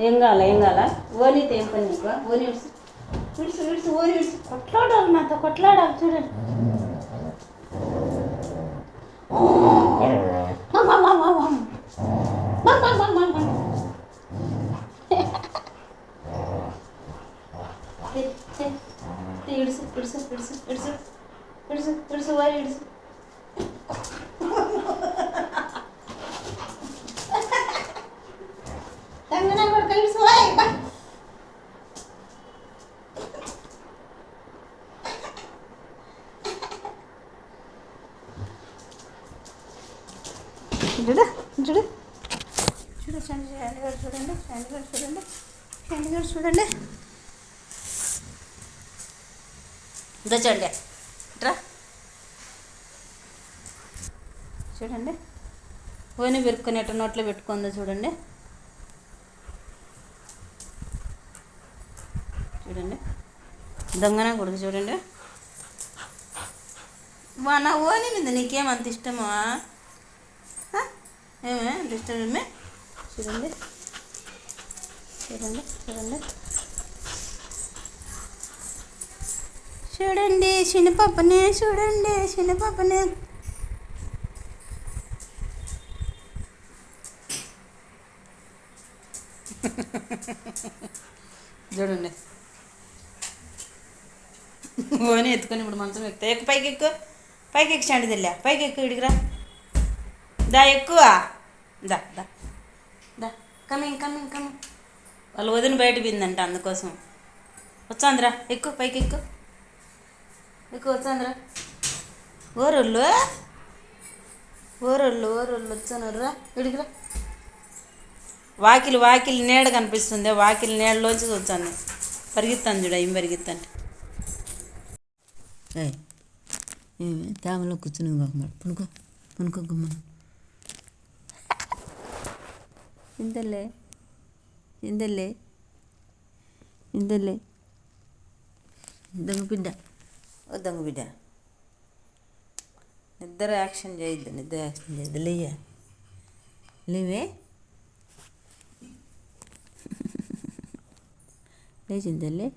ఏం కావాలా ఓనీతో ఏం పని నీకు? ఓని విడుసు విడుసు విడుసు ఓని విడుసు. కొట్లాడాలి నాతో, కొట్లాడాలి చూడండి. ఇడుసు ఇడుసు ఇడుసు ఇడుసు ఇడుసు ఇడుసు ఓని ఇడుసు. చూడు చూడు చూడు చండీగఢ్ చూడండి, చండీగఢ్ చూడండి, చండీగఢ్ చూడండి. ఇంత చండి రా చూడండి. ఓని పెరుక్కునేట్టు నోట్లో పెట్టుకుందో చూడండి. చూడండి దొంగన కొడుకు చూడండి. నా ఓని మీద నీకేమంత ఇష్టమా? ఏమే అంత ఇష్టమే? చూడండి చూడండి చూడండి చూడండి చిన్నపాపనే, చూడండి చిన్నపాపనే. చూడండి ఓని ఎత్తుకొని ఇప్పుడు మంచం ఎక్కుతా. ఎక్కు పైకి ఎక్కువ, పైకి ఎక్కి స్టాండ్ తెల్లా, పైకి ఎక్కువ ఇడిగిరా. దా ఎక్కువ, దా దా దా కమింగ్ కమింగ్ కమింగ్. వాళ్ళు వదిన బయట పోయిందంట, అందుకోసం. వచ్చాంద్రా ఎక్కువ, పైకి ఎక్కువ ఎక్కువ వచ్చాంద్రా. ఓరోళ్ళు ఓరోళ్ళు ఓరోళ్ళు వచ్చానురా, ఇడిగిరా. వాకిలి నీడ కనిపిస్తుంది, వాకిలి నీడలోంచి వచ్చాను. పరిగెత్తాను చూడ, ఏం పరిగెత్తాను. తేమలో కూర్చుని పనుకో పనుకో గుమ్మను. ఇందలే ఇందలే ఇందలే దొంగ బిడ్డ, ఓ దొంగ బిడ్డ. నిద్ర యాక్షన్ చేయొద్దు, లేవే లేచిందలే.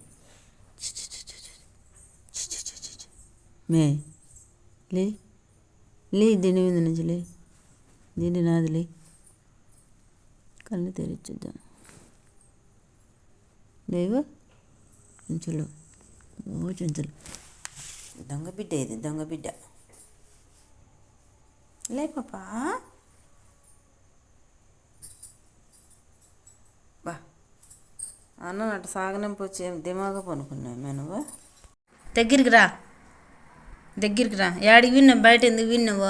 మే లే దీని మీద నుంచి దీని నాది కళ్ళు తెరిచిద్దాం. లేవు చెంచులు, ఓ చెంచులు. దొంగ బిడ్డ, ఇది దొంగ బిడ్డ. లే పాపా, బా అన్న అటు సాగనంపు వచ్చి దిమాగా పనుకున్నావు నువ్వు. దగ్గరికి రా, దగ్గరికి రా. యాడికి విన్నావు? బయట ఎందుకు విన్నావు?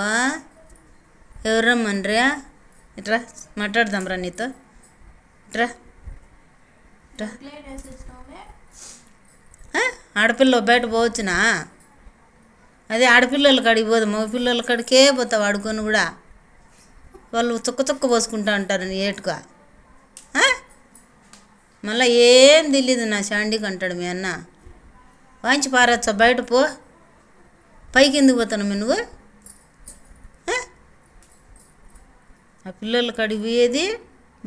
ఎవరు రమ్మనరా? ఇట్రా మాట్లాడదాం రా నీతో. ఇట్రా ఆడపిల్ల బయట పోవచ్చునా? అదే ఆడపిల్లల కాడికి పోదు, మగ పిల్లల కాడికే పోతావు ఆడుకొని కూడా. వాళ్ళు చుక్క పోసుకుంటా ఉంటారు నీ ఏటుగా. మళ్ళీ ఏం తెలియదు నా షాండీకి అంటాడు మీ అన్న. వాయించి పారచ్చా, బయట పో. పైకి ఎందుకు పోతాను నువ్వు? ఆ పిల్లల కాడికి పోయేది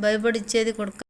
భయపడిచ్చేది కొడుకు.